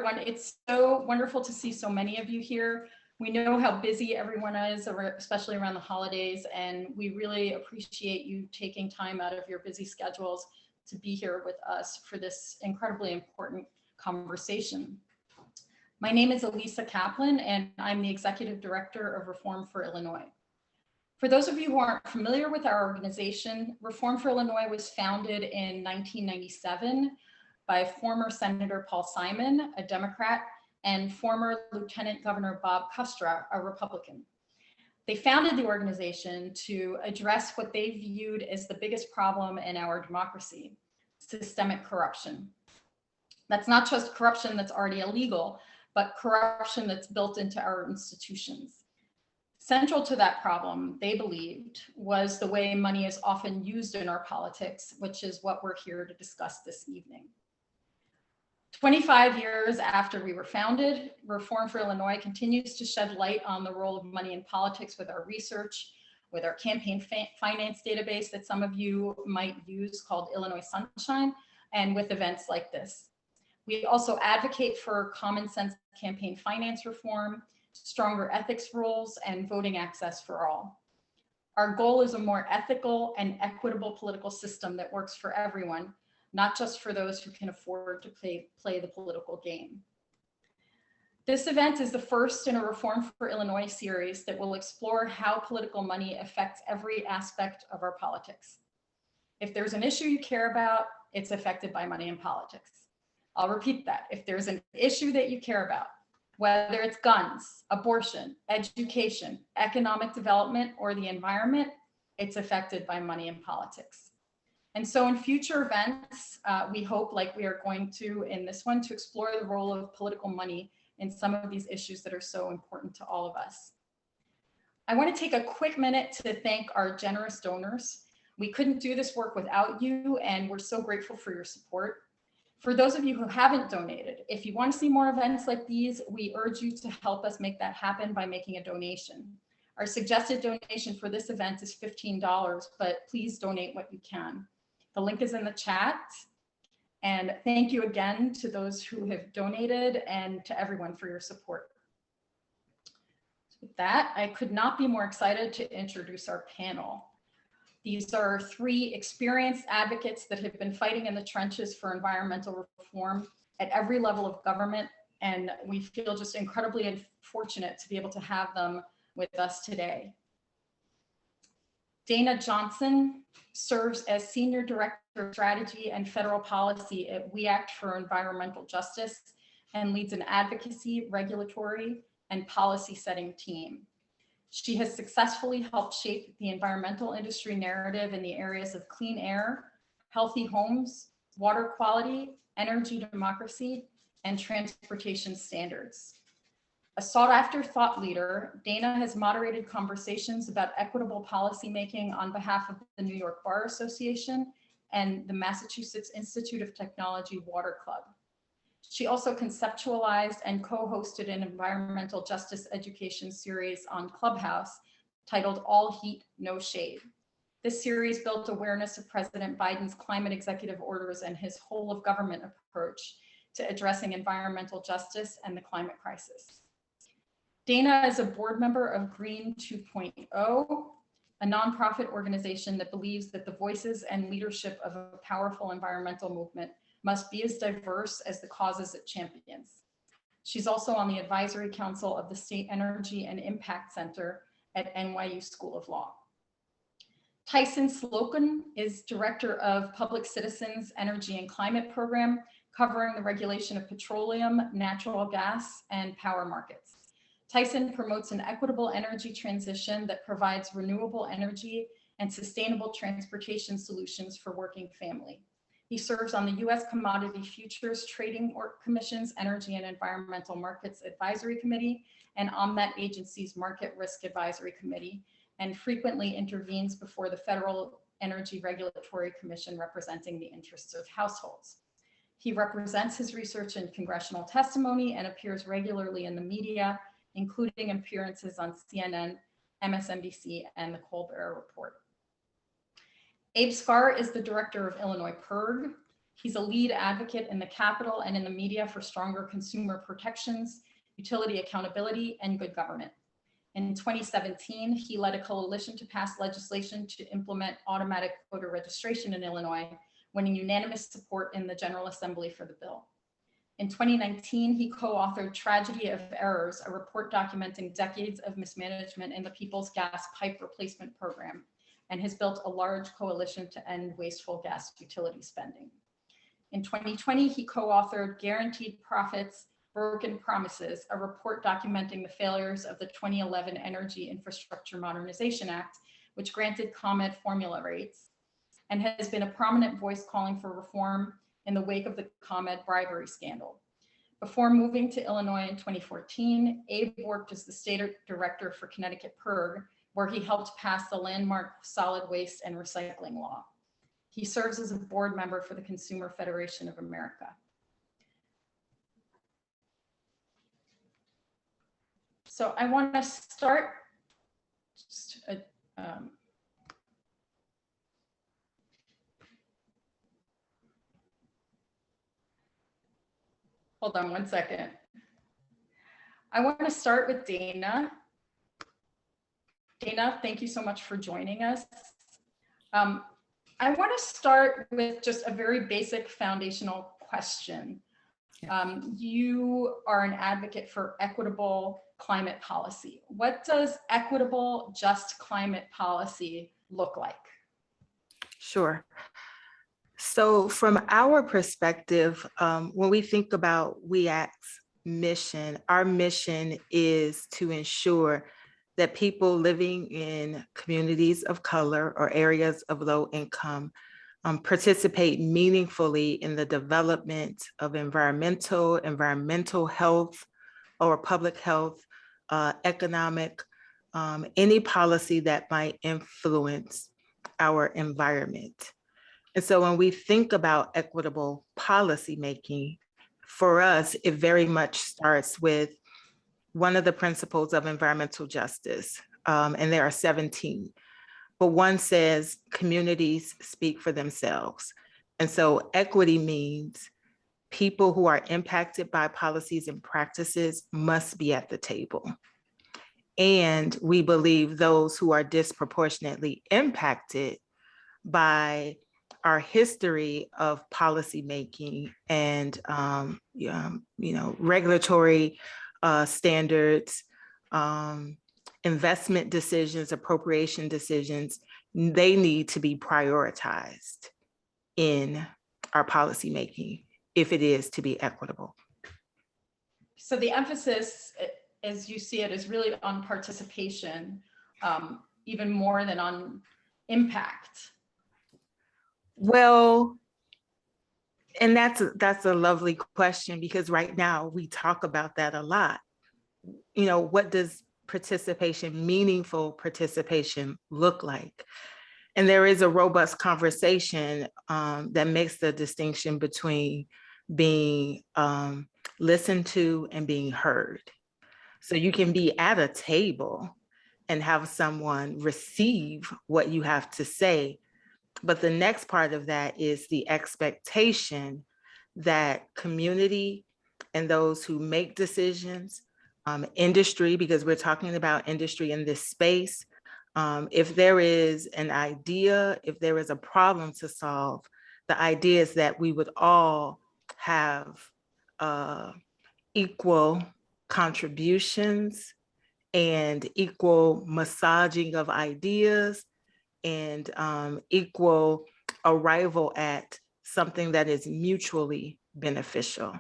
everyone. It's so wonderful to see so many of you here. We know how busy everyone is, especially around the holidays, and we really appreciate you taking time out of your busy schedules to be here with us for this incredibly important conversation. My name is Alisa Kaplan, and I'm the Executive Director of Reform for Illinois. For those of you who aren't familiar with our organization, Reform for Illinois was founded in 1997 by former Senator Paul Simon, a Democrat, and former Lieutenant Governor Bob Kustra, a Republican. They founded the organization to address what they viewed as the biggest problem in our democracy, systemic corruption. That's not just corruption that's already illegal, but corruption that's built into our institutions. Central to that problem, they believed, was the way money is often used in our politics, which is what we're here to discuss this evening. 25 years after we were founded, Reform for Illinois continues to shed light on the role of money in politics with our research, with our campaign finance database that some of you might use called Illinois Sunshine, and with events like this. We also advocate for common sense campaign finance reform, stronger ethics rules, and voting access for all. Our goal is a more ethical and equitable political system that works for everyone, not just for those who can afford to play the political game. This event is the first in a Reform for Illinois series that will explore how political money affects every aspect of our politics. If there's an issue you care about, it's affected by money in politics. I'll repeat that. If there's an issue that you care about, whether it's guns, abortion, education, economic development, or the environment, it's affected by money in politics. And so in future events, we hope, like we are going to in this one, to explore the role of political money in some of these issues that are so important to all of us. I want to take a quick minute to thank our generous donors. We couldn't do this work without you, and we're so grateful for your support. For those of you who haven't donated, if you want to see more events like these, we urge you to help us make that happen by making a donation. Our suggested donation for this event is $15, but please donate what you can. The link is in the chat. And thank you again to those who have donated and to everyone for your support. With that, I could not be more excited to introduce our panel. These are three experienced advocates that have been fighting in the trenches for environmental reform at every level of government, and we feel just incredibly fortunate to be able to have them with us today. Dana Johnson serves as Senior Director of Strategy and Federal Policy at We Act for Environmental Justice and leads an advocacy, regulatory, and policy setting team. She has successfully helped shape the environmental industry narrative in the areas of clean air, healthy homes, water quality, energy democracy, and transportation standards. A sought-after thought leader, Dana has moderated conversations about equitable policymaking on behalf of the New York Bar Association and the Massachusetts Institute of Technology Water Club. She also conceptualized and co-hosted an environmental justice education series on Clubhouse titled All Heat, No Shade. This series built awareness of President Biden's climate executive orders and his whole of government approach to addressing environmental justice and the climate crisis. Dana is a board member of Green 2.0, a nonprofit organization that believes that the voices and leadership of a powerful environmental movement must be as diverse as the causes it champions. She's also on the advisory council of the State Energy and Impact Center at NYU School of Law. Tyson Slocum is Director of Public Citizens Energy and Climate Program, covering the regulation of petroleum, natural gas, and power markets. Tyson promotes an equitable energy transition that provides renewable energy and sustainable transportation solutions for working families. He serves on the U.S. Commodity Futures Trading Commission's Energy and Environmental Markets Advisory Committee and on that agency's Market Risk Advisory Committee, and frequently intervenes before the Federal Energy Regulatory Commission representing the interests of households. He represents his research in congressional testimony and appears regularly in the media, including appearances on CNN, MSNBC, and the Colbert Report. Abe Scarr is the director of Illinois PIRG. He's a lead advocate in the Capitol and in the media for stronger consumer protections, utility accountability, and good government. In 2017, he led a coalition to pass legislation to implement automatic voter registration in Illinois, winning unanimous support in the General Assembly for the bill. In 2019, he co-authored Tragedy of Errors, a report documenting decades of mismanagement in the People's Gas Pipe Replacement Program, and has built a large coalition to end wasteful gas utility spending. In 2020, he co-authored Guaranteed Profits, Broken Promises, a report documenting the failures of the 2011 Energy Infrastructure Modernization Act, which granted ComEd formula rates, and has been a prominent voice calling for reform in the wake of the ComEd bribery scandal. Before moving to Illinois in 2014, Abe worked as the state director for Connecticut PIRG, where he helped pass the landmark solid waste and recycling law. He serves as a board member for the Consumer Federation of America. So I want to start just hold on one second. I want to start with Dana. Dana, thank you so much for joining us. I want to start with just a very basic foundational question. You are an advocate for equitable climate policy. What does equitable, just climate policy look like? Sure. So from our perspective, when we think about WEACT's mission, our mission is to ensure that people living in communities of color or areas of low income participate meaningfully in the development of environmental health or public health, economic, any policy that might influence our environment. And so when we think about equitable policymaking, for us, it very much starts with one of the principles of environmental justice, and there are 17. But one says communities speak for themselves. And so equity means people who are impacted by policies and practices must be at the table. And we believe those who are disproportionately impacted by our history of policymaking and regulatory standards, investment decisions, appropriation decisions, they need to be prioritized in our policymaking if it is to be equitable. So the emphasis, as you see it, is really on participation, even more than on impact. Well, and that's a lovely question, because right now we talk about that a lot. You know, what does participation, meaningful participation, look like? And there is a robust conversation that makes the distinction between being listened to and being heard. So you can be at a table and have someone receive what you have to say, but the next part of that is the expectation that community and those who make decisions, industry, because we're talking about industry in this space, if there is an idea, if there is a problem to solve, the idea is that we would all have equal contributions and equal massaging of ideas and equal arrival at something that is mutually beneficial.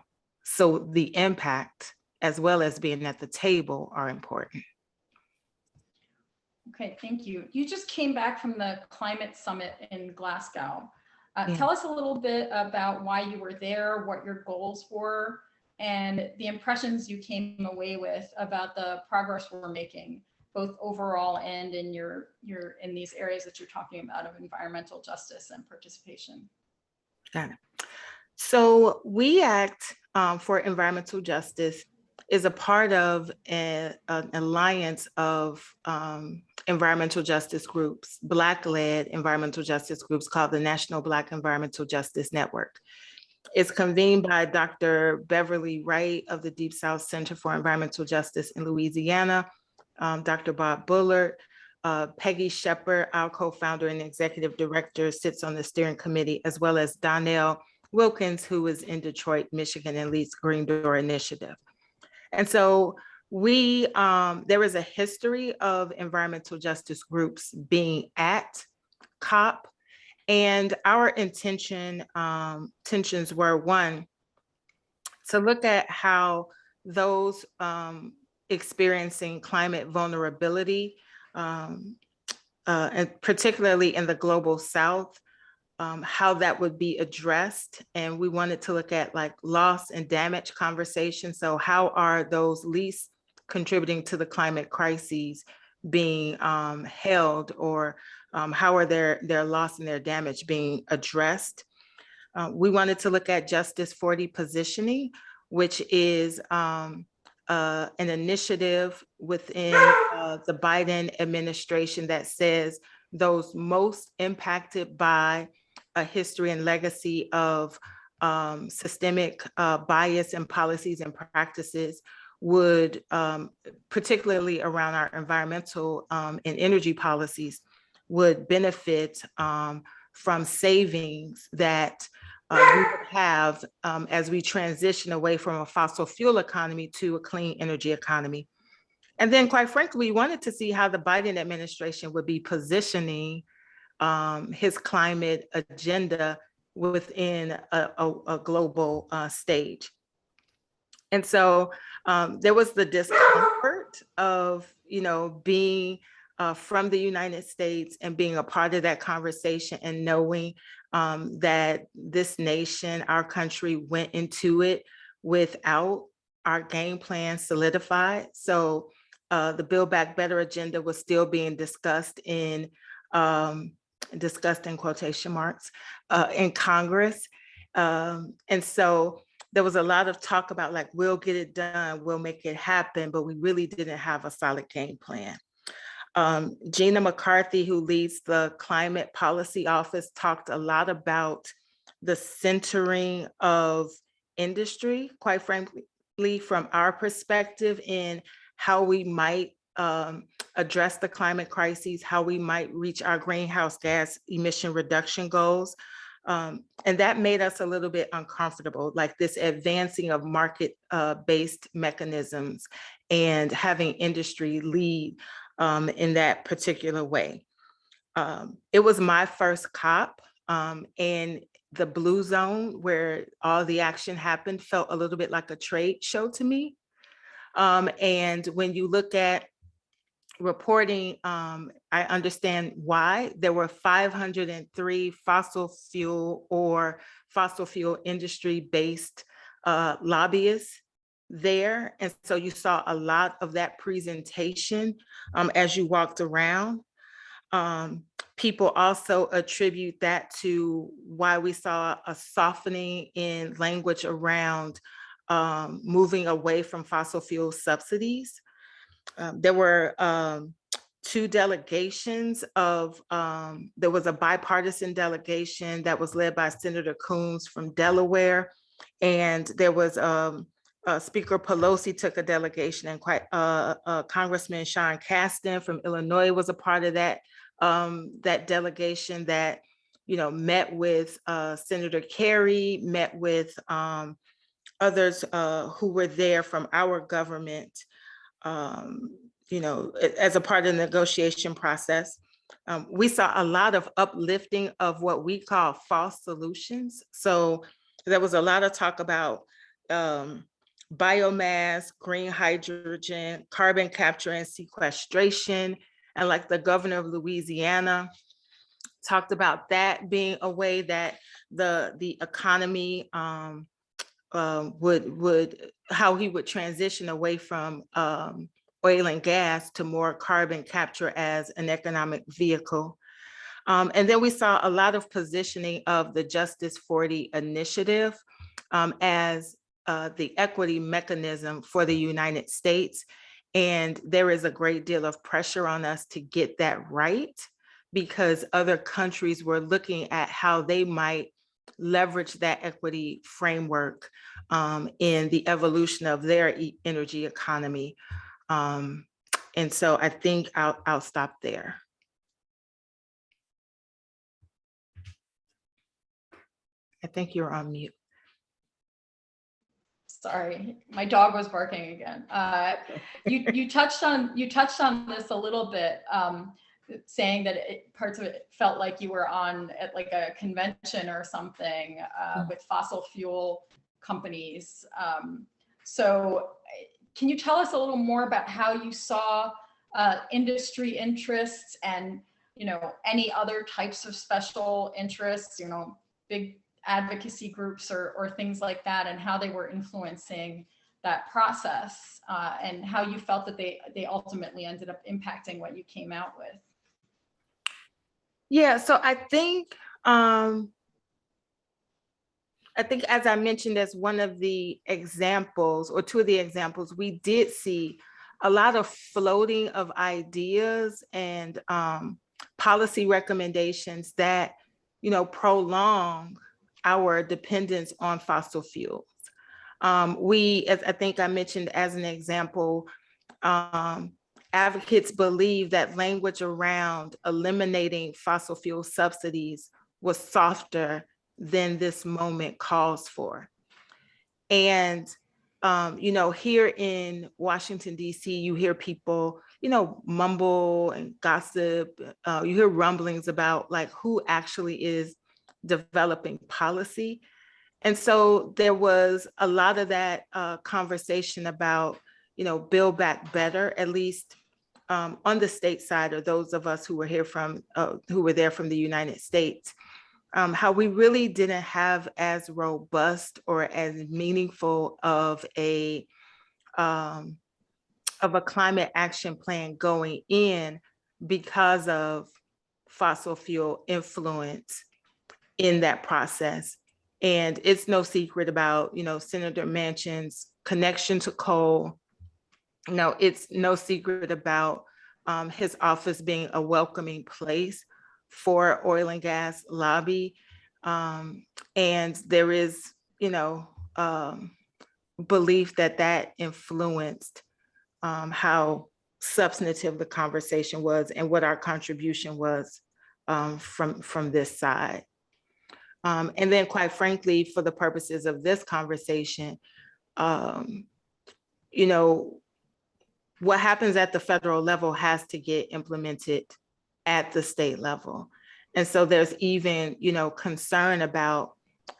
So the impact, as well as being at the table, are important. Okay, thank you. You just came back from the climate summit in Glasgow. Tell us a little bit about why you were there, what your goals were, and the impressions you came away with about the progress we're making, both overall and in in these areas that you're talking about of environmental justice and participation. Got it. So WEACT for Environmental Justice is a part of an alliance of environmental justice groups, Black-led environmental justice groups called the National Black Environmental Justice Network. It's convened by Dr. Beverly Wright of the Deep South Center for Environmental Justice in Louisiana, Dr. Bob Bullard, Peggy Shepard, our co-founder and executive director, sits on the steering committee, as well as Donnell Wilkins, who is in Detroit, Michigan, and leads Green Door Initiative. And so there is a history of environmental justice groups being at COP, and our intentions were, one, to look at how those experiencing climate vulnerability, and particularly in the global South, how that would be addressed. And we wanted to look at like loss and damage conversations. So how are those least contributing to the climate crises being held, or how are their loss and their damage being addressed? We wanted to look at Justice 40 positioning, which is an initiative within the Biden administration that says those most impacted by a history and legacy of systemic bias in policies and practices would, particularly around our environmental and energy policies, would benefit from savings that we would have as we transition away from a fossil fuel economy to a clean energy economy. And then, quite frankly, we wanted to see how the Biden administration would be positioning his climate agenda within a global stage. And so there was the discomfort of, being from the United States and being a part of that conversation, and knowing that this nation, our country, went into it without our game plan solidified. So the Build Back Better agenda was still being discussed in quotation marks in Congress. And so there was a lot of talk about like, we'll get it done, we'll make it happen, but we really didn't have a solid game plan. Gina McCarthy, who leads the Climate Policy Office, talked a lot about the centering of industry, quite frankly, from our perspective, in how we might address the climate crises, how we might reach our greenhouse gas emission reduction goals. And that made us a little bit uncomfortable, like this advancing of market-based mechanisms and having industry lead in that particular way. It was my first COP, and the Blue Zone, where all the action happened, felt a little bit like a trade show to me. And when you look at reporting, I understand why. There were 503 fossil fuel industry-based lobbyists there. And so you saw a lot of that presentation as you walked around. People also attribute that to why we saw a softening in language around moving away from fossil fuel subsidies. There were two delegations there was a bipartisan delegation that was led by Senator Coons from Delaware. And there was Speaker Pelosi took a delegation, and Congressman Sean Casten from Illinois was a part of that delegation that, met with Senator Kerry, met with others who were there from our government, as a part of the negotiation process. We saw a lot of uplifting of what we call false solutions. So there was a lot of talk about biomass, green hydrogen, carbon capture and sequestration. And like the governor of Louisiana talked about that being a way that the economy would how he would transition away from oil and gas to more carbon capture as an economic vehicle. And then we saw a lot of positioning of the Justice 40 initiative as the equity mechanism for the United States. And there is a great deal of pressure on us to get that right, because other countries were looking at how they might leverage that equity framework in the evolution of their energy economy. And so I think I'll stop there. I think you're on mute. Sorry, my dog was barking again. You touched on this a little bit, saying that parts of it felt like you were on at like a convention or something with fossil fuel companies. So can you tell us a little more about how you saw industry interests and, you know, any other types of special interests, you know, big advocacy groups or things like that, and how they were influencing that process, and how you felt that they ultimately ended up impacting what you came out with? Yeah, so I think as I mentioned, as one of the examples or two of the examples, we did see a lot of floating of ideas and policy recommendations that, you know, prolong our dependence on fossil fuels. We, as I think I mentioned as an example, advocates believe that language around eliminating fossil fuel subsidies was softer than this moment calls for. And, you know, here in Washington, D.C., you hear people, you know, mumble and gossip. You hear rumblings about like who actually is developing policy. And so there was a lot of that conversation about, you know, Build Back Better, at least on the state side, or those of us who were here from, who were there from the United States, how we really didn't have as robust or as meaningful of a climate action plan going in because of fossil fuel influence in that process. And it's no secret about, you know, Senator Manchin's connection to coal. No, it's no secret about his office being a welcoming place for oil and gas lobby. And there is, you know, belief that that influenced how substantive the conversation was and what our contribution was from this side. And then quite frankly, for the purposes of this conversation, you know, what happens at the federal level has to get implemented at the state level. And so there's even, you know, concern about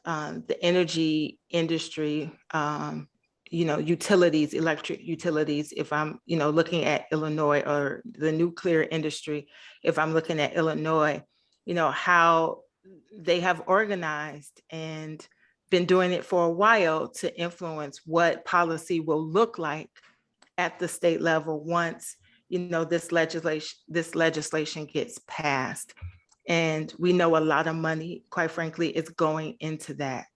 the energy industry, you know, utilities, electric utilities, if I'm, you know, looking at Illinois, or the nuclear industry, if I'm looking at Illinois, you know, how they have organized and been doing it for a while to influence what policy will look like at the state level once, you know, this legislation gets passed. And we know a lot of money, quite frankly, is going into that,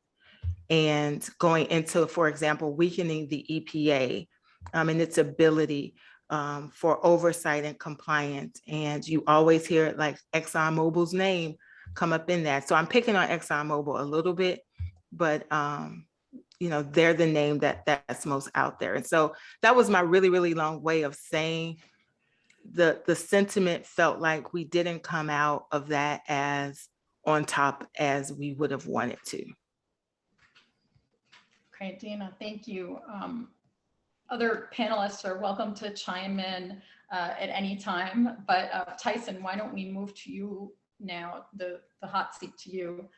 and going into, for example, weakening the EPA and its ability for oversight and compliance. And you always hear like ExxonMobil's name come up in that. So I'm picking on ExxonMobil a little bit, but you know, they're the name that's most out there. And so that was my really, really long way of saying the sentiment felt like we didn't come out of that as on top as we would have wanted to. Okay, Dana, thank you. Other panelists are welcome to chime in at any time, but Tyson, why don't we move to you now, the hot seat to you.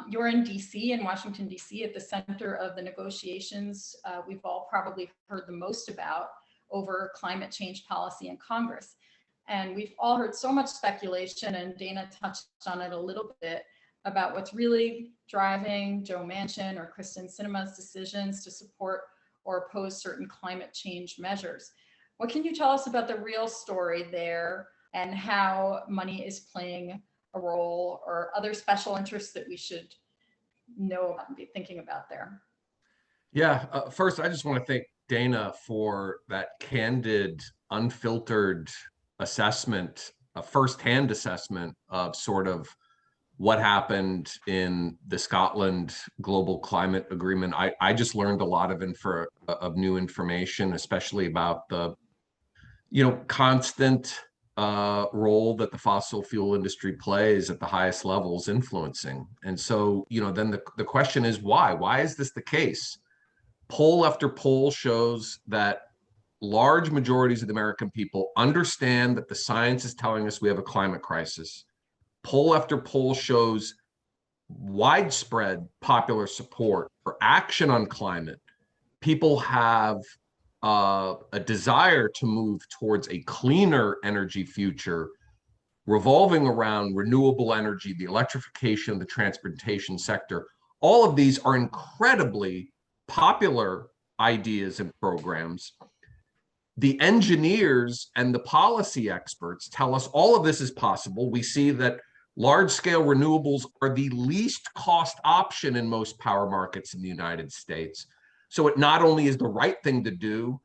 You're in DC, in Washington, DC, at the center of the negotiations we've all probably heard the most about over climate change policy in Congress. And we've all heard so much speculation, and Dana touched on it a little bit, about what's really driving Joe Manchin or Kristen Sinema's decisions to support or oppose certain climate change measures. What can you tell us about the real story there, and how money is playing a role, or other special interests that we should know about and be thinking about there? Yeah, first, I just want to thank Dana for that candid, unfiltered assessment, a firsthand assessment of sort of what happened in the Scotland Global Climate Agreement. I just learned a lot of new information, especially about the, constant role that the fossil fuel industry plays at the highest levels influencing. And so, then the question is why? Why is this the case? Poll after poll shows that large majorities of the American people understand that the science is telling us we have a climate crisis. Poll after poll shows widespread popular support for action on climate. People have a desire to move towards a cleaner energy future revolving around renewable energy, the electrification of the transportation sector. All of these are incredibly popular ideas and programs. The engineers and the policy experts tell us all of this is possible. We see that large-scale renewables are the least cost option in most power markets in the United States. So it not only is the right thing to do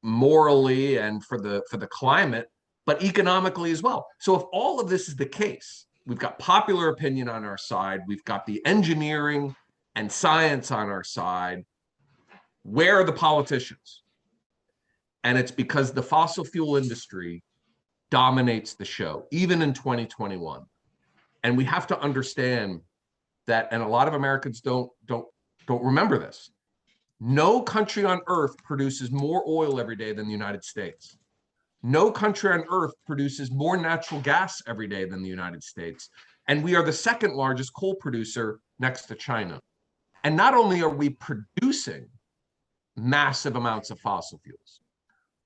morally and for the climate, but economically as well. So if all of this is the case, we've got popular opinion on our side, we've got the engineering and science on our side, where are the politicians? And it's because the fossil fuel industry dominates the show, even in 2021. And we have to understand that, and a lot of Americans don't remember this. No country on earth produces more oil every day than the United States. No country on earth produces more natural gas every day than the United States. And we are the second largest coal producer next to China. And not only are we producing massive amounts of fossil fuels,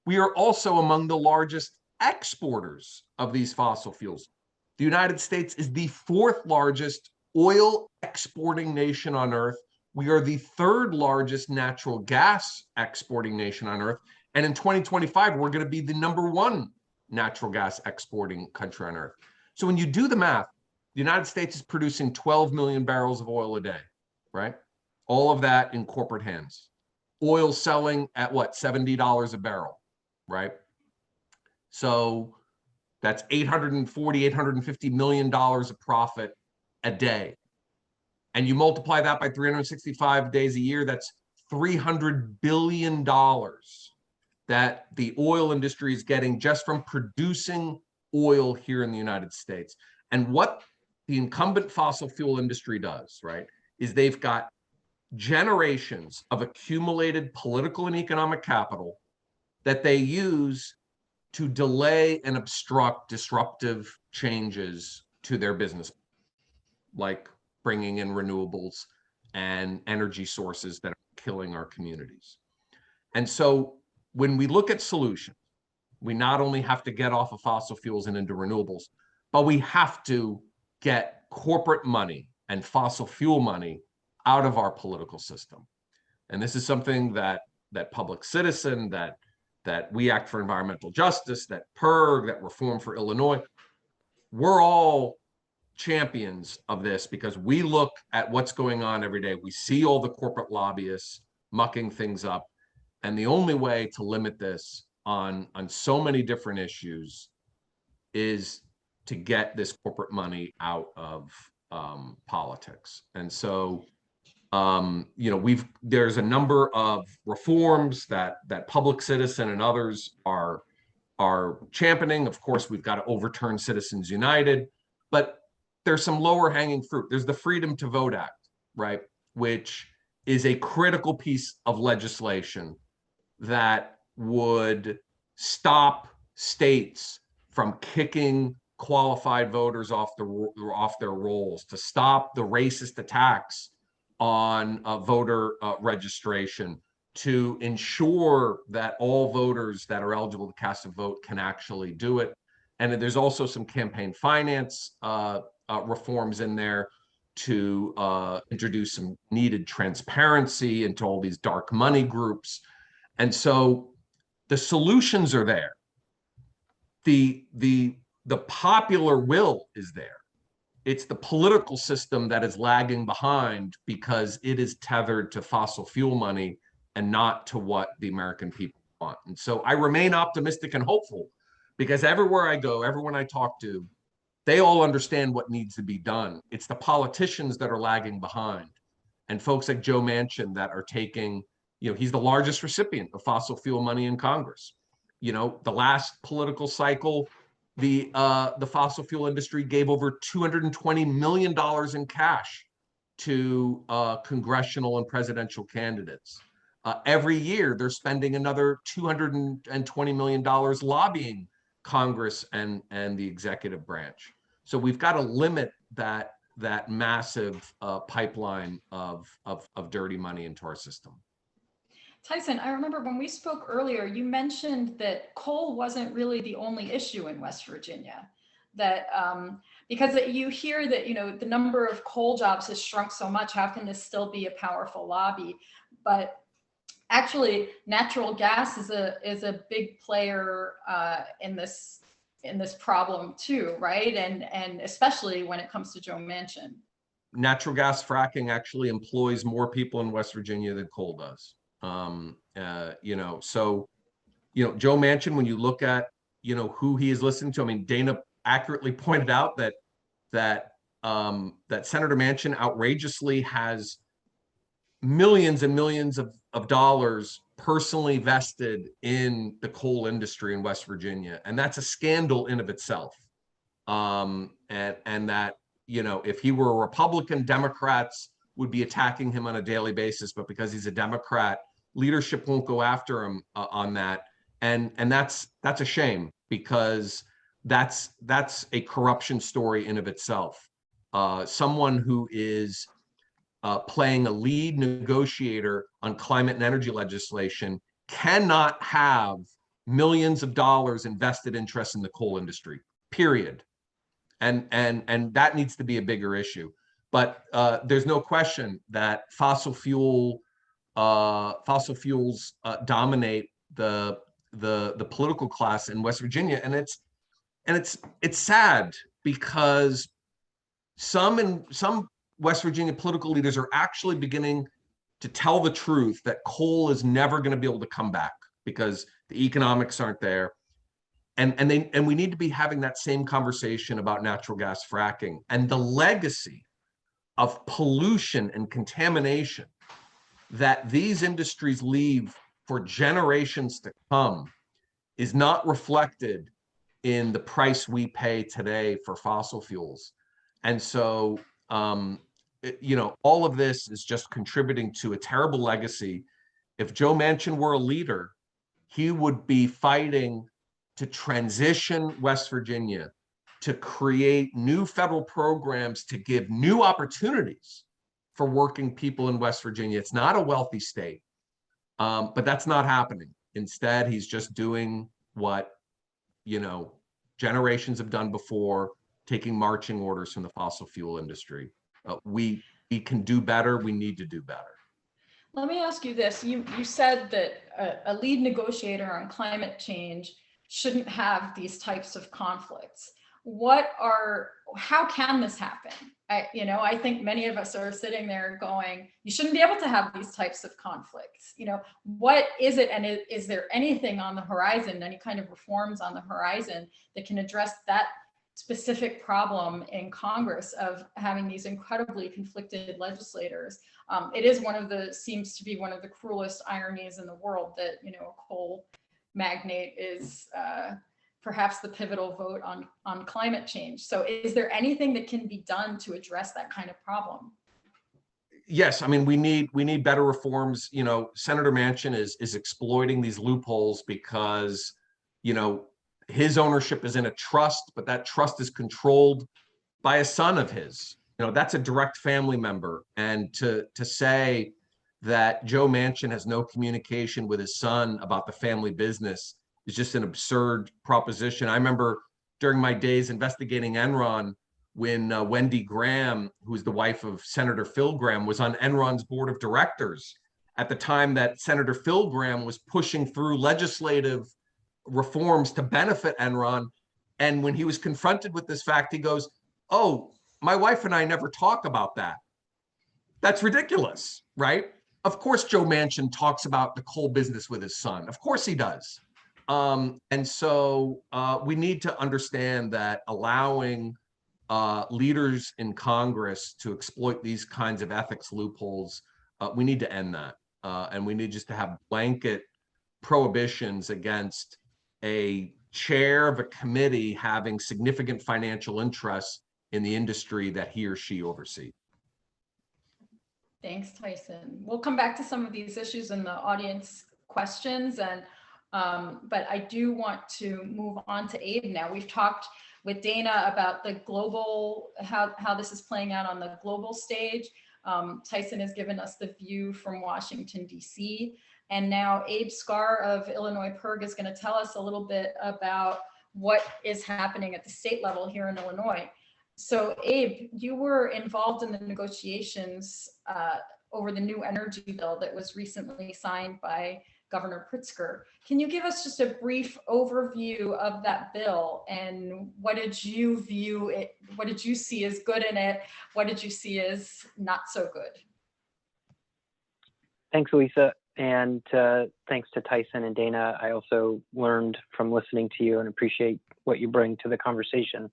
we are also among the largest exporters of these fossil fuels. The United States is the fourth largest oil exporting nation on earth. We are the third largest natural gas exporting nation on earth. And in 2025, we're going to be the #1 natural gas exporting country on earth. So when you do the math, the United States is producing 12 million barrels of oil a day, right? All of that in corporate hands. Oil selling at what, $70 a barrel, right? So that's $850 million of profit a day. And you multiply that by 365 days a year, that's $300 billion that the oil industry is getting just from producing oil here in the United States. And what the incumbent fossil fuel industry does, right, is they've got generations of accumulated political and economic capital that they use to delay and obstruct disruptive changes to their business, like bringing in renewables and energy sources that are killing our communities. And so when we look at solutions, we not only have to get off of fossil fuels and into renewables, but we have to get corporate money and fossil fuel money out of our political system. And this is something that Public Citizen, that We Act for Environmental Justice, that PIRG, that Reform for Illinois, we're all champions of this because we look at what's going on every day. We see all the corporate lobbyists mucking things up. And the only way to limit this on so many different issues is to get this corporate money out of politics. And so, there's a number of reforms that Public Citizen and others are championing. Of course, we've got to overturn Citizens United, but there's some lower hanging fruit. There's the Freedom to Vote Act, right, which is a critical piece of legislation that would stop states from kicking qualified voters off their rolls, to stop the racist attacks on voter registration, to ensure that all voters that are eligible to cast a vote can actually do it. And there's also some campaign finance reforms in there to introduce some needed transparency into all these dark money groups. And so the solutions are there. The popular will is there. It's the political system that is lagging behind because it is tethered to fossil fuel money and not to what the American people want. And so I remain optimistic and hopeful because everywhere I go, everyone I talk to, they all understand what needs to be done. It's the politicians that are lagging behind, and folks like Joe Manchin that are taking, he's the largest recipient of fossil fuel money in Congress. The last political cycle, the fossil fuel industry gave over $220 million in cash to congressional and presidential candidates. Every year, they're spending another $220 million lobbying Congress and the executive branch. So we've got to limit that massive pipeline of dirty money into our system. Tyson, I remember when we spoke earlier, you mentioned that coal wasn't really the only issue in West Virginia. That because you hear that the number of coal jobs has shrunk so much, how can this still be a powerful lobby? But actually, natural gas is a big player in this problem too, right? And especially when it comes to Joe Manchin. Natural gas fracking actually employs more people in West Virginia than coal does. So Joe Manchin, when you look at who he is listening to, I mean, Dana accurately pointed out that Senator Manchin outrageously has millions and millions of dollars personally vested in the coal industry in West Virginia, and that's a scandal in of itself. And that if he were a Republican, Democrats would be attacking him on a daily basis, but because he's a Democrat, leadership won't go after him on that, and that's a shame, because that's a corruption story in of itself. Someone who is playing a lead negotiator on climate and energy legislation cannot have millions of dollars in vested interest in the coal industry, period. And that needs to be a bigger issue. But there's no question that fossil fuels dominate the political class in West Virginia, and it's sad, because some West Virginia political leaders are actually beginning to tell the truth that coal is never going to be able to come back because the economics aren't there. And we need to be having that same conversation about natural gas fracking, and the legacy of pollution and contamination that these industries leave for generations to come is not reflected in the price we pay today for fossil fuels. And so, all of this is just contributing to a terrible legacy. If Joe Manchin were a leader, he would be fighting to transition West Virginia, to create new federal programs to give new opportunities for working people in West Virginia. It's not a wealthy state, but that's not happening. Instead, he's just doing what, generations have done before, taking marching orders from the fossil fuel industry. We can do better. We need to do better. Let me ask you this. You said that a lead negotiator on climate change shouldn't have these types of conflicts. How can this happen? I think many of us are sitting there going, you shouldn't be able to have these types of conflicts. What is it? And is there anything on the horizon, any kind of reforms on the horizon that can address that specific problem in Congress of having these incredibly conflicted legislators? It seems to be one of the cruelest ironies in the world that, a coal magnate is perhaps the pivotal vote on climate change. So is there anything that can be done to address that kind of problem? Yes, I mean, we need better reforms. Senator Manchin is exploiting these loopholes because, his ownership is in a trust, but that trust is controlled by a son of his. That's a direct family member. And to say that Joe Manchin has no communication with his son about the family business is just an absurd proposition. I remember during my days investigating Enron, when Wendy Graham, who's the wife of Senator Phil Graham, was on Enron's board of directors at the time that Senator Phil Graham was pushing through legislative reforms to benefit Enron. And when he was confronted with this fact, he goes, "Oh, my wife and I never talk about that. That's ridiculous, right?" Of course, Joe Manchin talks about the coal business with his son. Of course he does. And so we need to understand that allowing leaders in Congress to exploit these kinds of ethics loopholes, we need to end that. And we need just to have blanket prohibitions against a chair of a committee having significant financial interests in the industry that he or she oversees. Thanks, Tyson. We'll come back to some of these issues in the audience questions, and but I do want to move on to Abe now. We've talked with Dana about the global, how this is playing out on the global stage. Tyson has given us the view from Washington, D.C. And now Abe Scarr of Illinois PIRG is going to tell us a little bit about what is happening at the state level here in Illinois. So Abe, you were involved in the negotiations over the new energy bill that was recently signed by Governor Pritzker. Can you give us just a brief overview of that bill, and what did you view it? What did you see as good in it? What did you see as not so good? Thanks, Alisa, and thanks to Tyson and Dana. I also learned from listening to you and appreciate what you bring to the conversation.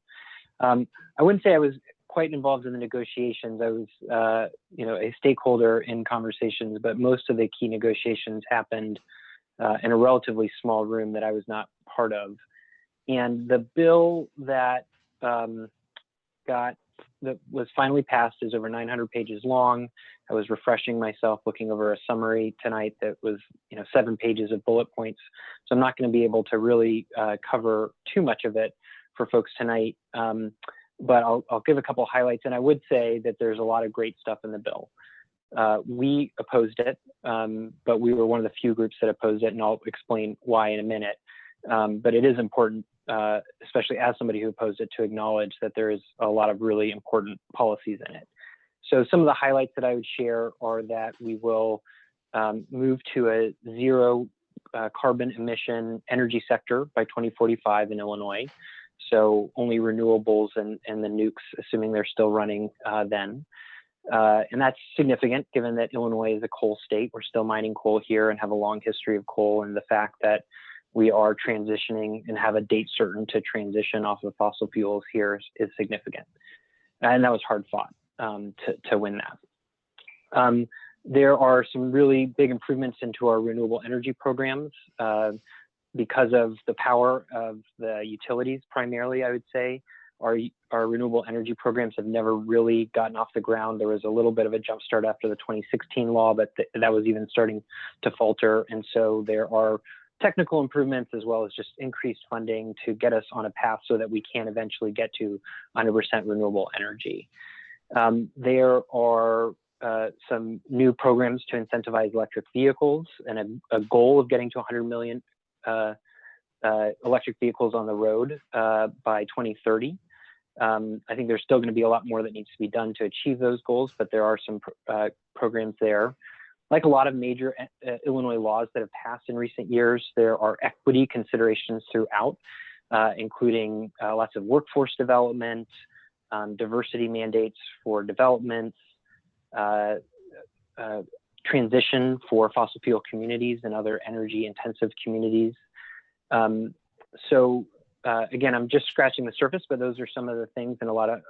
I wouldn't say I was quite involved in the negotiations. I was, a stakeholder in conversations, but most of the key negotiations happened in a relatively small room that I was not part of. And the bill that was finally passed is over 900 pages long. I was refreshing myself looking over a summary tonight that was 7 pages of bullet points. So I'm not going to be able to really cover too much of it for folks tonight. But I'll give a couple highlights, and I would say that there's a lot of great stuff in the bill. We opposed it, but we were one of the few groups that opposed it, and I'll explain why in a minute. But it is important, especially as somebody who opposed it, to acknowledge that there is a lot of really important policies in it. So some of the highlights that I would share are that we will move to a zero carbon emission energy sector by 2045 in Illinois. So only renewables and the nukes, assuming they're still running then. And that's significant given that Illinois is a coal state. We're still mining coal here and have a long history of coal, and the fact that we are transitioning and have a date certain to transition off of fossil fuels here is significant. And that was hard fought to win that. There are some really big improvements into our renewable energy programs. Because of the power of the utilities, primarily, I would say, our renewable energy programs have never really gotten off the ground. There was a little bit of a jump start after the 2016 law, but that was even starting to falter. And so there are technical improvements as well as just increased funding to get us on a path so that we can eventually get to 100% renewable energy. There are some new programs to incentivize electric vehicles and a goal of getting to 100 million electric vehicles on the road by 2030. I think there's still going to be a lot more that needs to be done to achieve those goals, but there are some programs there. Like a lot of major Illinois laws that have passed in recent years, there are equity considerations throughout, including lots of workforce development, diversity mandates for developments, transition for fossil fuel communities and other energy intensive communities. Again, I'm just scratching the surface, but those are some of the things and a lot of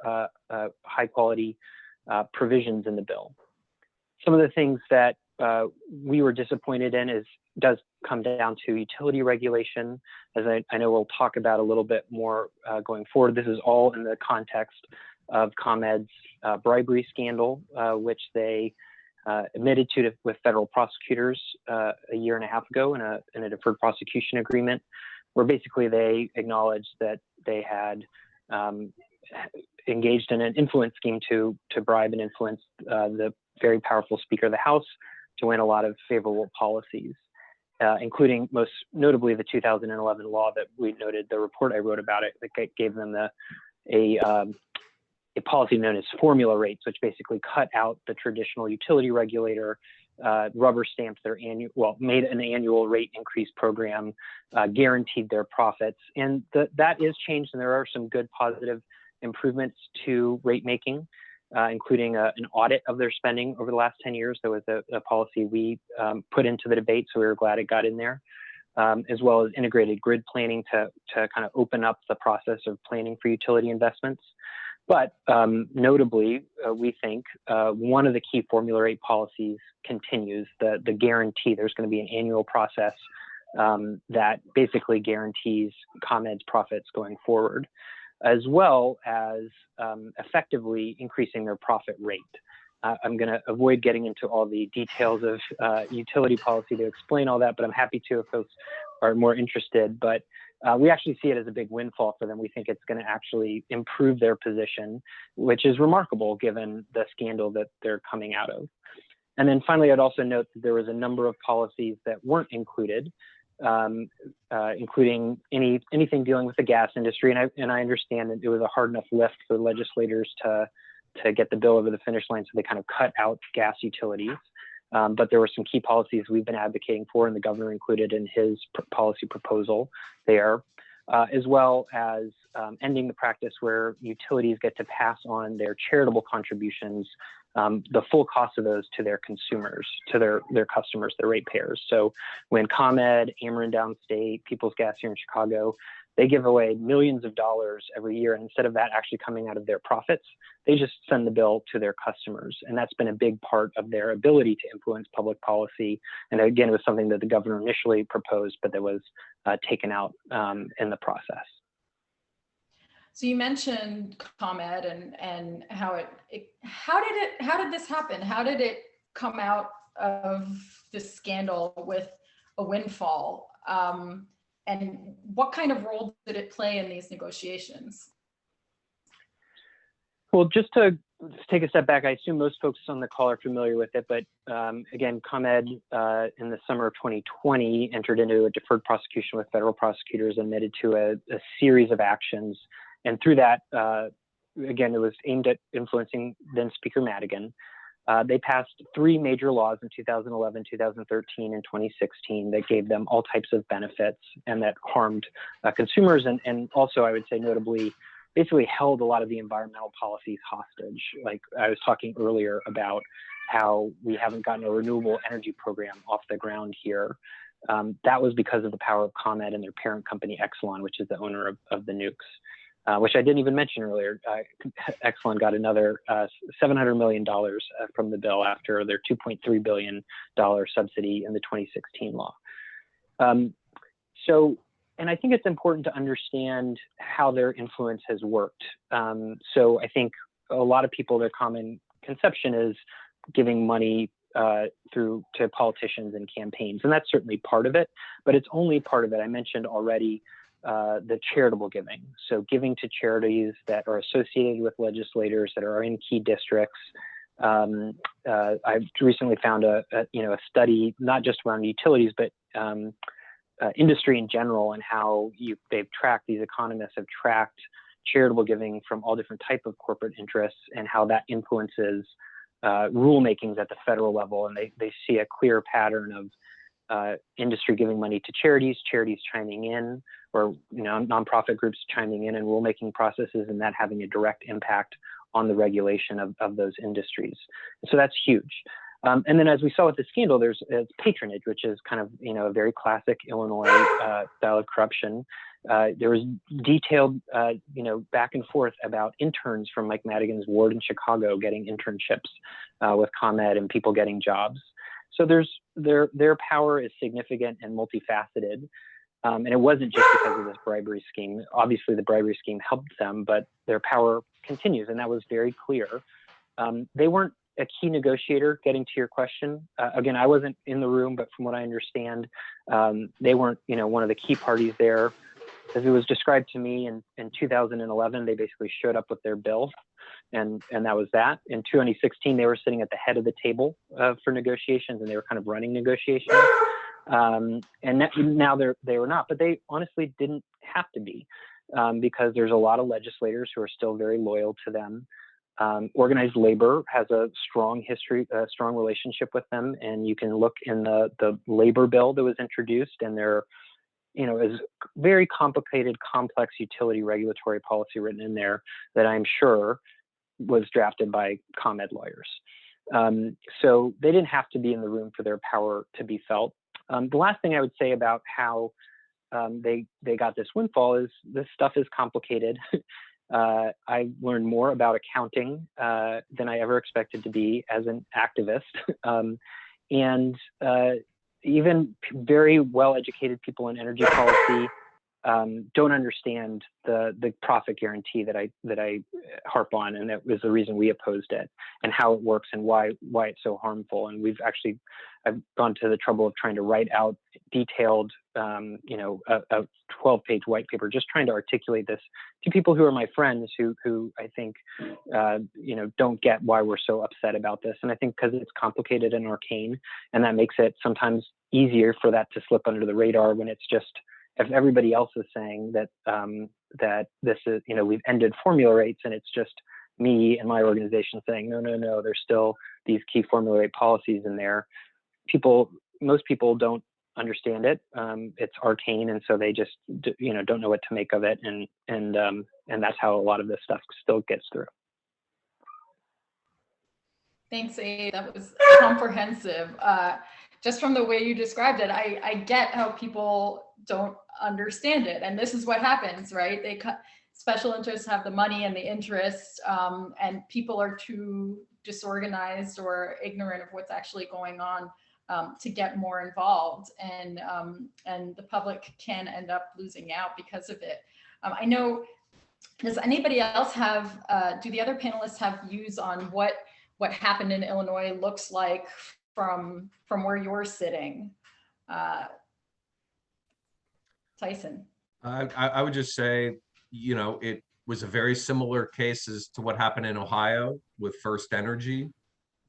high quality provisions in the bill. Some of the things that we were disappointed in does come down to utility regulation, as I know we'll talk about a little bit more going forward. This is all in the context of ComEd's bribery scandal, which they admitted to with federal prosecutors a year and a half ago in a deferred prosecution agreement, where basically they acknowledged that they had engaged in an influence scheme to bribe and influence the very powerful Speaker of the House to win a lot of favorable policies, including most notably the 2011 law that we noted, the report I wrote about it, that gave them a policy known as formula rates, which basically cut out the traditional utility regulator, rubber stamped their made an annual rate increase program, guaranteed their profits. And that is changed, and there are some good positive improvements to rate making, including an audit of their spending over the last 10 years. There was a policy we put into the debate, so we were glad it got in there, as well as integrated grid planning to kind of open up the process of planning for utility investments. But notably, we think one of the key formula rate policies continues, the guarantee. There's going to be an annual process that basically guarantees ComEd's profits going forward, as well as effectively increasing their profit rate. I'm going to avoid getting into all the details of utility policy to explain all that, but I'm happy to if folks are more interested. But we actually see it as a big windfall for them. We think it's going to actually improve their position, which is remarkable given the scandal that they're coming out of. And then finally, I'd also note that there was a number of policies that weren't included, including anything dealing with the gas industry. And I understand that it was a hard enough lift for legislators to get the bill over the finish line, so they kind of cut out gas utilities. But there were some key policies we've been advocating for, and the governor included in his policy proposal there, as well as ending the practice where utilities get to pass on their charitable contributions, the full cost of those to their consumers, to their customers, their ratepayers. So when ComEd, Ameren Downstate, People's Gas here in Chicago, they give away millions of dollars every year, and instead of that actually coming out of their profits, they just send the bill to their customers. And that's been a big part of their ability to influence public policy. And again, it was something that the governor initially proposed, but that was taken out in the process. So you mentioned ComEd and how did this happen? How did it come out of this scandal with a windfall? And what kind of role did it play in these negotiations? Well, just to take a step back, I assume most folks on the call are familiar with it, but again, ComEd in the summer of 2020 entered into a deferred prosecution with federal prosecutors and admitted to a series of actions. And through that, again, it was aimed at influencing then Speaker Madigan. They passed 3 major laws in 2011, 2013, and 2016 that gave them all types of benefits and that harmed consumers, and also, I would say notably, basically held a lot of the environmental policies hostage. Like I was talking earlier about how we haven't gotten a renewable energy program off the ground here. That was because of the power of ComEd and their parent company, Exelon, which is the owner of the nukes. Which I didn't even mention earlier. Exelon got another $700 million from the bill after their $2.3 billion subsidy in the 2016 law. And I think it's important to understand how their influence has worked. So I think a lot of people, their common conception is giving money to politicians and campaigns, and that's certainly part of it, but it's only part of it. I mentioned already the charitable giving. So giving to charities that are associated with legislators that are in key districts. I've recently found a study, not just around utilities, but industry in general, and how they've tracked, these economists have tracked charitable giving from all different type of corporate interests and how that influences rulemakings at the federal level. And they see a clear pattern of industry giving money to charities chiming in, or nonprofit groups chiming in rulemaking processes, and that having a direct impact on the regulation of those industries. So that's huge. And then, as we saw with the scandal, there's patronage, which is kind of a very classic Illinois style of corruption. There was detailed back and forth about interns from Mike Madigan's ward in Chicago getting internships with ComEd and people getting jobs. So their power is significant and multifaceted. And it wasn't just because of this bribery scheme. Obviously, the bribery scheme helped them, but their power continues, and that was very clear. They weren't a key negotiator, getting to your question. Again, I wasn't in the room, but from what I understand, they weren't one of the key parties there. As it was described to me in 2011, they basically showed up with their bill, and that was that. In 2016, they were sitting at the head of the table for negotiations, and they were kind of running negotiations. And now they were not, but they honestly didn't have to be, because there's a lot of legislators who are still very loyal to them. Organized labor has a strong history, a strong relationship with them, and you can look in the labor bill that was introduced, and there, is very complicated, complex utility regulatory policy written in there that I'm sure was drafted by ComEd lawyers. So they didn't have to be in the room for their power to be felt. The last thing I would say about how they got this windfall is this stuff is complicated. I learned more about accounting than I ever expected to be as an activist. And even very well-educated people in energy policy don't understand the profit guarantee that I harp on, and that was the reason we opposed it, and how it works and why it's so harmful. And I've gone to the trouble of trying to write out detailed, a 12-page white paper, just trying to articulate this to people who are my friends who I think don't get why we're so upset about this. And I think because it's complicated and arcane, and that makes it sometimes easier for that to slip under the radar when it's just, if everybody else is saying that that this is, we've ended formula rates, and it's just me and my organization saying, no, there's still these key formula rate policies in there. Most people don't understand it. It's arcane, and so they just don't know what to make of it, and that's how a lot of this stuff still gets through. Thanks, Abe. That was comprehensive. Just from the way you described it, I get how people don't understand it. And this is what happens, right? Special interests have the money and the interest, and people are too disorganized or ignorant of what's actually going on to get more involved. And the public can end up losing out because of it. I know, does anybody else have, do the other panelists have views on what happened in Illinois looks like from where you're sitting? Tyson. I would just say, it was a very similar cases to what happened in Ohio with First Energy,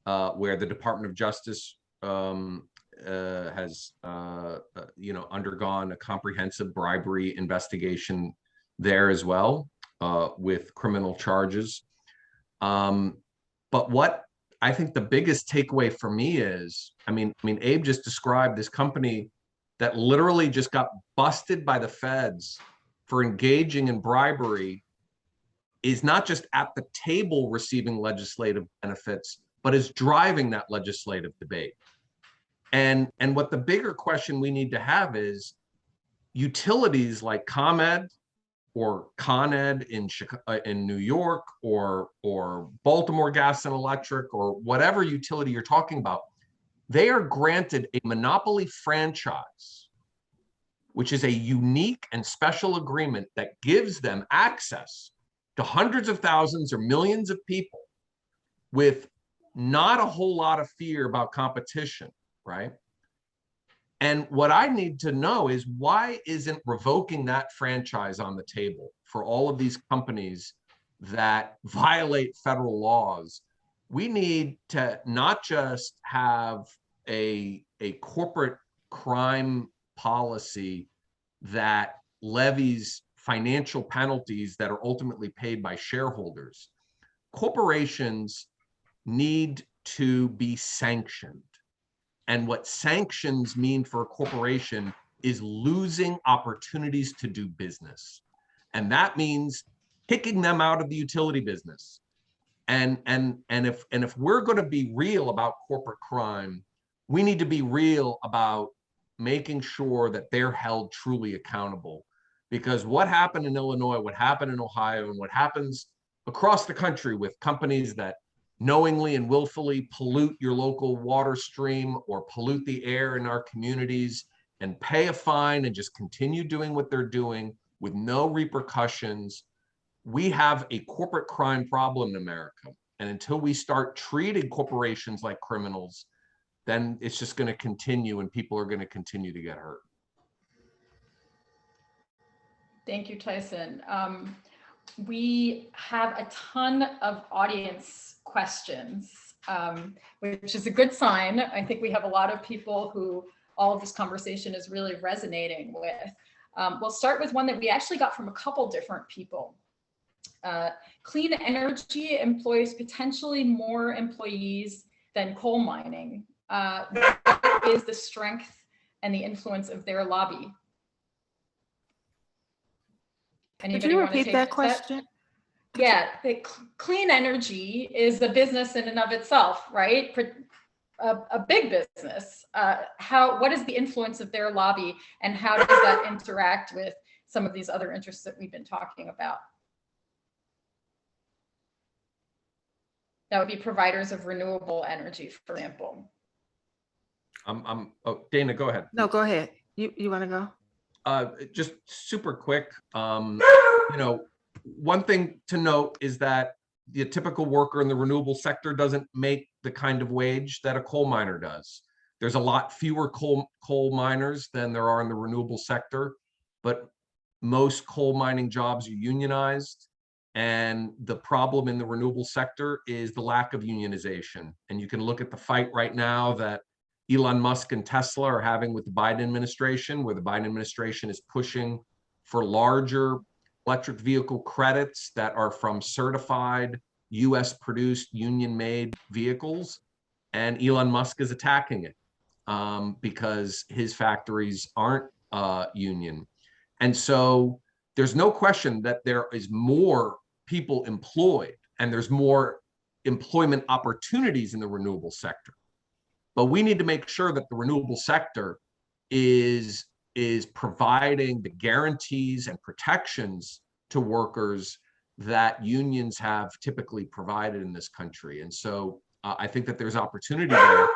where the Department of Justice has, undergone a comprehensive bribery investigation there as well, with criminal charges. But what I think the biggest takeaway for me is, Abe just described this company that literally just got busted by the feds for engaging in bribery, is not just at the table receiving legislative benefits, but is driving that legislative debate. And what the bigger question we need to have is, utilities like ComEd or Con Ed in New York, or Baltimore Gas and Electric, or whatever utility you're talking about, they are granted a monopoly franchise, which is a unique and special agreement that gives them access to hundreds of thousands or millions of people with not a whole lot of fear about competition, right? And what I need to know is, why isn't revoking that franchise on the table for all of these companies that violate federal laws? We need to not just have a corporate crime policy that levies financial penalties that are ultimately paid by shareholders. Corporations need to be sanctioned. And what sanctions mean for a corporation is losing opportunities to do business. And that means kicking them out of the utility business. And if we're going to be real about corporate crime, we need to be real about making sure that they're held truly accountable. Because what happened in Illinois, what happened in Ohio, and what happens across the country with companies that knowingly and willfully pollute your local water stream or pollute the air in our communities and pay a fine and just continue doing what they're doing with no repercussions. We have a corporate crime problem in America. And until we start treating corporations like criminals, then it's just going to continue, and people are going to continue to get hurt. Thank you, Tyson. We have a ton of audience questions, which is a good sign. I think we have a lot of people who all of this conversation is really resonating with. We'll start with one that we actually got from a couple different people. Clean energy employs potentially more employees than coal mining. What is the strength and the influence of their lobby? Could you repeat that question? Yeah, clean energy is a business in and of itself, right? A big business. What is the influence of their lobby, and how does that interact with some of these other interests that we've been talking about? That would be providers of renewable energy, for example. Oh, Dana, go ahead. No, go ahead. You want to go? Just super quick. One thing to note is that the typical worker in the renewable sector doesn't make the kind of wage that a coal miner does. There's a lot fewer coal miners than there are in the renewable sector, but most coal mining jobs are unionized. And the problem in the renewable sector is the lack of unionization. And you can look at the fight right now that Elon Musk and Tesla are having with the Biden administration, where the Biden administration is pushing for larger electric vehicle credits that are from certified US produced union made vehicles. And Elon Musk is attacking it because his factories aren't union. And so there's no question that there is more people employed and there's more employment opportunities in the renewable sector. But we need to make sure that the renewable sector is providing the guarantees and protections to workers that unions have typically provided in this country. And so I think that there's opportunity there.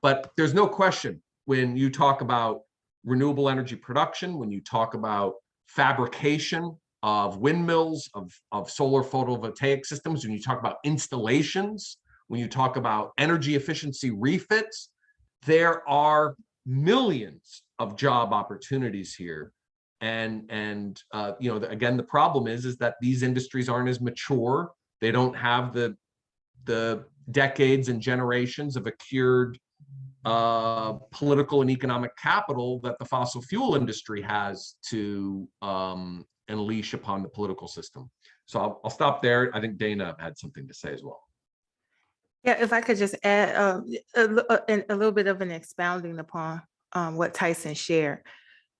But there's no question when you talk about renewable energy production, when you talk about fabrication of windmills, of solar photovoltaic systems, when you talk about installations, when you talk about energy efficiency refits, there are millions of job opportunities here. And again, the problem is that these industries aren't as mature. They don't have the decades and generations of accrued political and economic capital that the fossil fuel industry has to unleash upon the political system. So I'll stop there. I think Dana had something to say as well. Yeah, if I could just add a little bit of an expounding upon what Tyson shared.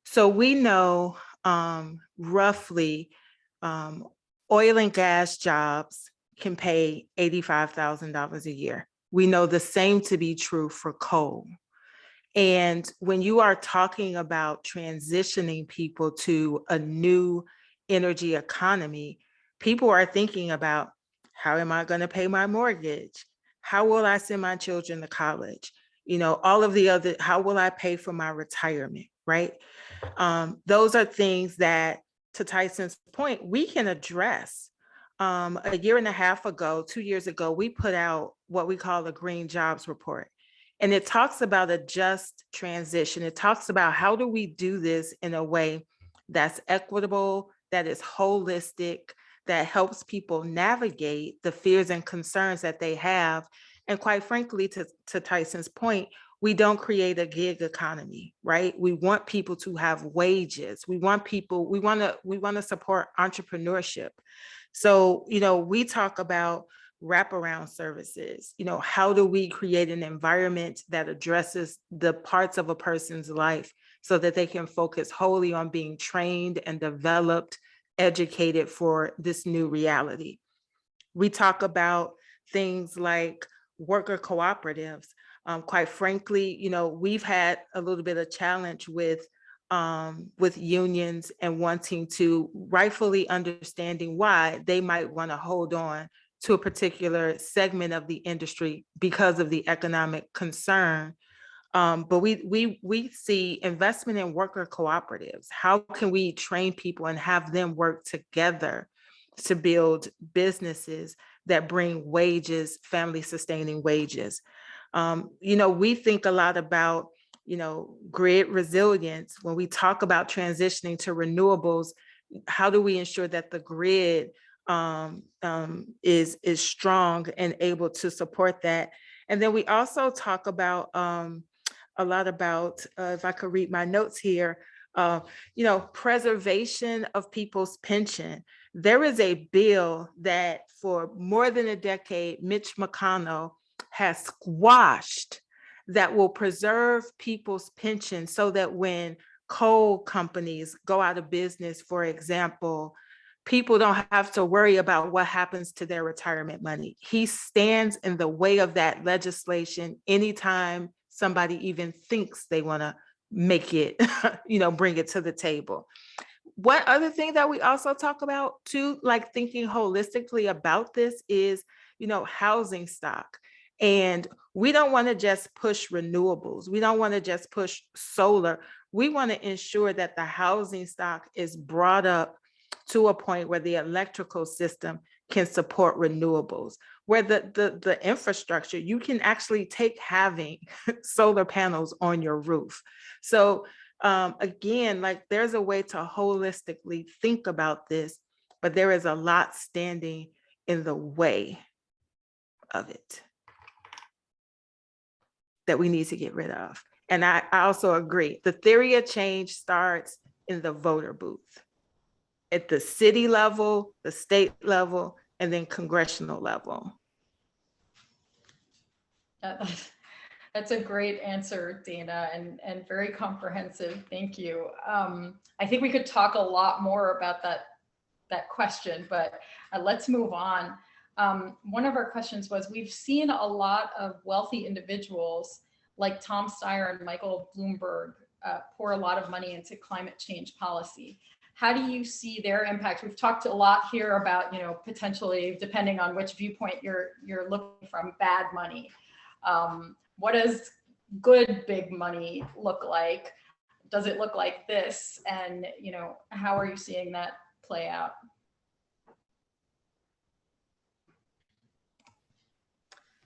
So we know roughly oil and gas jobs can pay $85,000 a year. We know the same to be true for coal. And when you are talking about transitioning people to a new energy economy, people are thinking about, how am I going to pay my mortgage? How will I send my children to college? All of the other, how will I pay for my retirement, right? Those are things that, to Tyson's point, we can address. A year and a half ago, 2 years ago, we put out what we call the Green Jobs Report. And it talks about a just transition. It talks about how do we do this in a way that's equitable, that is holistic, that helps people navigate the fears and concerns that they have. And quite frankly, to Tyson's point, we don't create a gig economy, right? We want people to have wages. We want to support entrepreneurship. So, we talk about wraparound services. How do we create an environment that addresses the parts of a person's life so that they can focus wholly on being trained and developed, educated for this new reality? We talk about things like worker cooperatives. Quite frankly, we've had a little bit of challenge with unions and wanting to rightfully understanding why they might want to hold on to a particular segment of the industry because of the economic concern. But we see investment in worker cooperatives. How can we train people and have them work together to build businesses that bring wages, family sustaining wages? We think a lot about, grid resilience. When we talk about transitioning to renewables, how do we ensure that the grid is strong and able to support that? And then we also talk about a lot about, if I could read my notes here, preservation of people's pension. There is a bill that for more than a decade, Mitch McConnell has squashed that will preserve people's pension so that when coal companies go out of business, for example, people don't have to worry about what happens to their retirement money. He stands in the way of that legislation anytime somebody even thinks they want to make it, bring it to the table. One other thing that we also talk about too, like thinking holistically about this, is housing stock. And we don't want to just push renewables. We don't want to just push solar. We want to ensure that the housing stock is brought up to a point where the electrical system can support renewables, where the infrastructure, you can actually take having solar panels on your roof. So again, like there's a way to holistically think about this, but there is a lot standing in the way of it that we need to get rid of. And I also agree, the theory of change starts in the voter booth, at the city level, the state level, and then congressional level. That's a great answer, Dana, and very comprehensive. Thank you. I think we could talk a lot more about that question, but let's move on. One of our questions was, we've seen a lot of wealthy individuals like Tom Steyer and Michael Bloomberg pour a lot of money into climate change policy. How do you see their impact? We've talked a lot here about, potentially, depending on which viewpoint you're looking from, bad money. What does good big money look like? Does it look like this? And, how are you seeing that play out?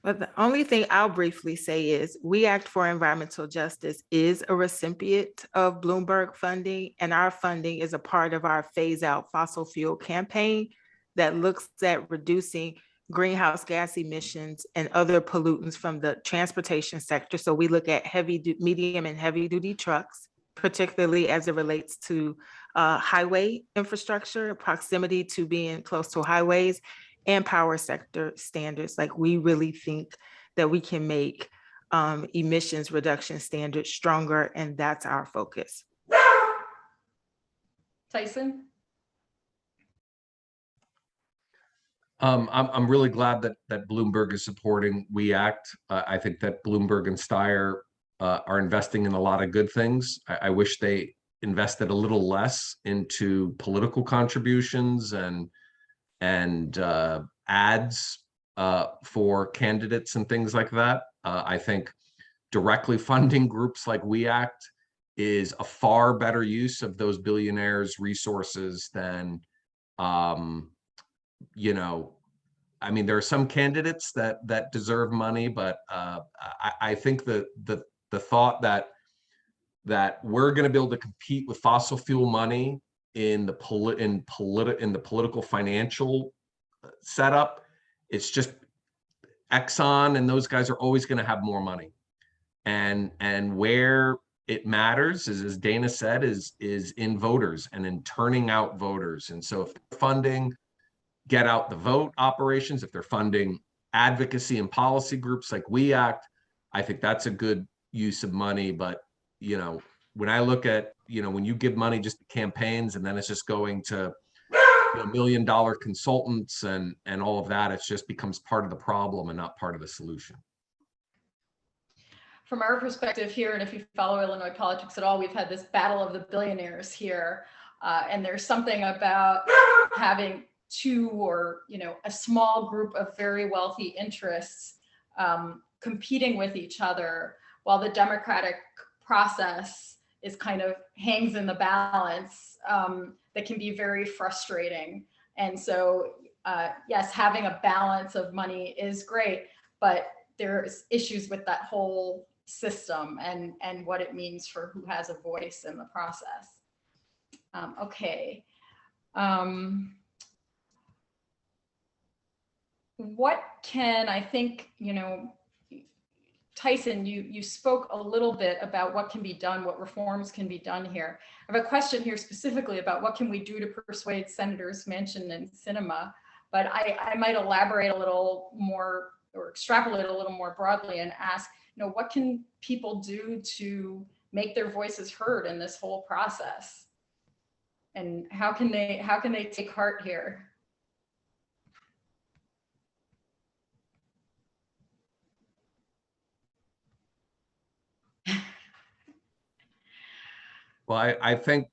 But the only thing I'll briefly say is We Act for Environmental Justice is a recipient of Bloomberg funding, and our funding is a part of our phase out fossil fuel campaign that looks at reducing greenhouse gas emissions and other pollutants from the transportation sector. So we look at medium and heavy duty trucks, particularly as it relates to highway infrastructure, proximity to being close to highways, and power sector standards. Like, we really think that we can make emissions reduction standards stronger, and that's our focus. Tyson? I'm really glad that Bloomberg is supporting We Act. I think that Bloomberg and Steyer are investing in a lot of good things. I wish they invested a little less into political contributions and ads for candidates and things like that. I think directly funding groups like We Act is a far better use of those billionaires' resources than, I mean, there are some candidates that deserve money, but I think the thought that we're going to be able to compete with fossil fuel money in the political financial setup, it's just Exxon and those guys are always going to have more money, and where it matters is, as Dana said, is in voters and in turning out voters. And so if they're funding get out the vote operations, if they're funding advocacy and policy groups like We Act, I think that's a good use of money. But when I look at, when you give money just to campaigns and then it's just going to $1 million consultants and all of that, it just becomes part of the problem and not part of the solution. From our perspective here, and if you follow Illinois politics at all, we've had this battle of the billionaires here. And there's something about having two or, a small group of very wealthy interests competing with each other, while the democratic process is kind of hangs in the balance, that can be very frustrating. And so, yes, having a balance of money is great, but there's issues with that whole system and what it means for who has a voice in the process. Okay. What can, I think, Tyson, you spoke a little bit about what can be done, what reforms can be done here. I have a question here specifically about what can we do to persuade Senators Manchin and Sinema, but I might elaborate a little more or extrapolate a little more broadly and ask, what can people do to make their voices heard in this whole process? And how can they take heart here? Well, I think,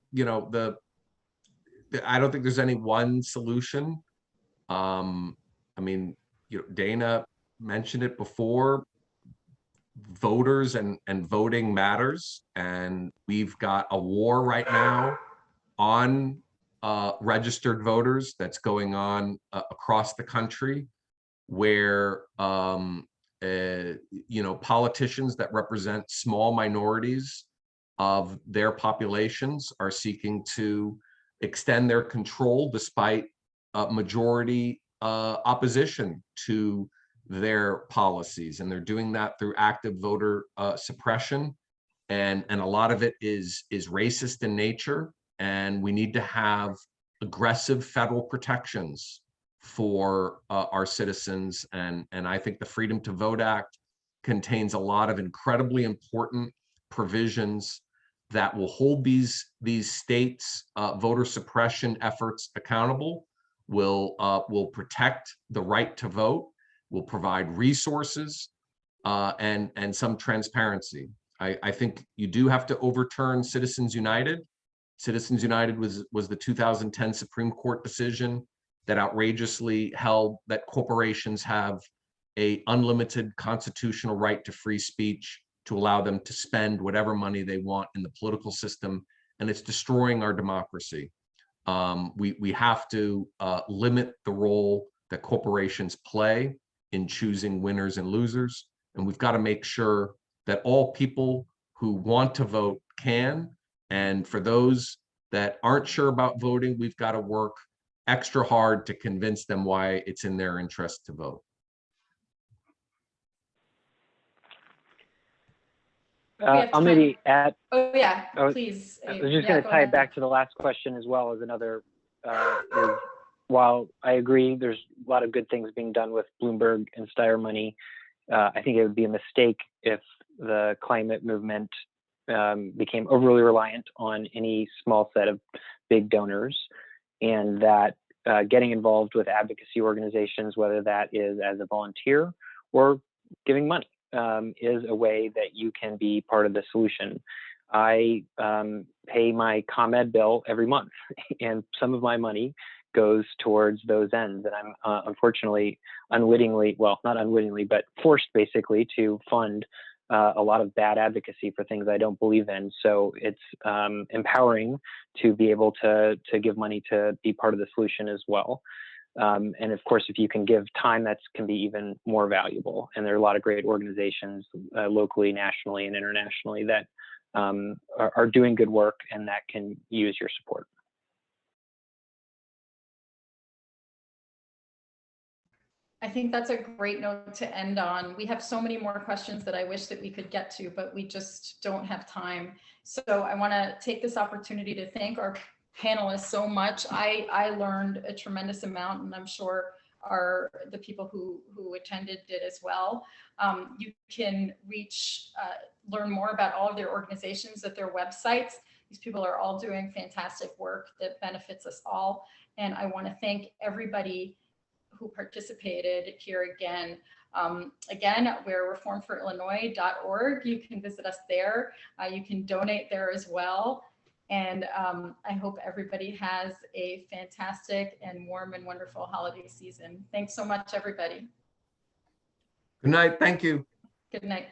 I don't think there's any one solution. I mean, Dana mentioned it before, voters and voting matters. And we've got a war right now on registered voters that's going on across the country, where politicians that represent small minorities of their populations are seeking to extend their control despite majority opposition to their policies, and they're doing that through active voter suppression, and a lot of it is racist in nature, and we need to have aggressive federal protections for our citizens. And I think the Freedom to Vote Act contains a lot of incredibly important provisions that will hold these states' voter suppression efforts accountable, will protect the right to vote, will provide resources and some transparency. I think you do have to overturn Citizens United. Citizens United was the 2010 Supreme Court decision that outrageously held that corporations have an unlimited constitutional right to free speech, to allow them to spend whatever money they want in the political system, and it's destroying our democracy. We have to limit the role that corporations play in choosing winners and losers, and we've got to make sure that all people who want to vote can, and for those that aren't sure about voting, we've got to work extra hard to convince them why it's in their interest to vote. I'll maybe add. Oh yeah, please. I was just going to tie it back to the last question as well as another. Is, while I agree, there's a lot of good things being done with Bloomberg and Steyer money. I think it would be a mistake if the climate movement became overly reliant on any small set of big donors, and that getting involved with advocacy organizations, whether that is as a volunteer or giving money, is a way that you can be part of the solution. I pay my ComEd bill every month, and some of my money goes towards those ends. And I'm unfortunately, unwittingly, well, not unwittingly, but forced basically to fund a lot of bad advocacy for things I don't believe in. So it's empowering to be able to give money to be part of the solution as well. And of course, if you can give time, that can be even more valuable. And there are a lot of great organizations locally, nationally, and internationally that are doing good work and that can use your support. I think that's a great note to end on. We have so many more questions that I wish that we could get to, but we just don't have time. So I want to take this opportunity to thank our panelists so much. I learned a tremendous amount, and I'm sure the people who attended did as well. You can learn more about all of their organizations at their websites. These people are all doing fantastic work that benefits us all. And I want to thank everybody who participated here again. Again, we're reformforillinois.org. You can visit us there. You can donate there as well. And I hope everybody has a fantastic and warm and wonderful holiday season. Thanks so much, everybody. Good night. Thank you. Good night.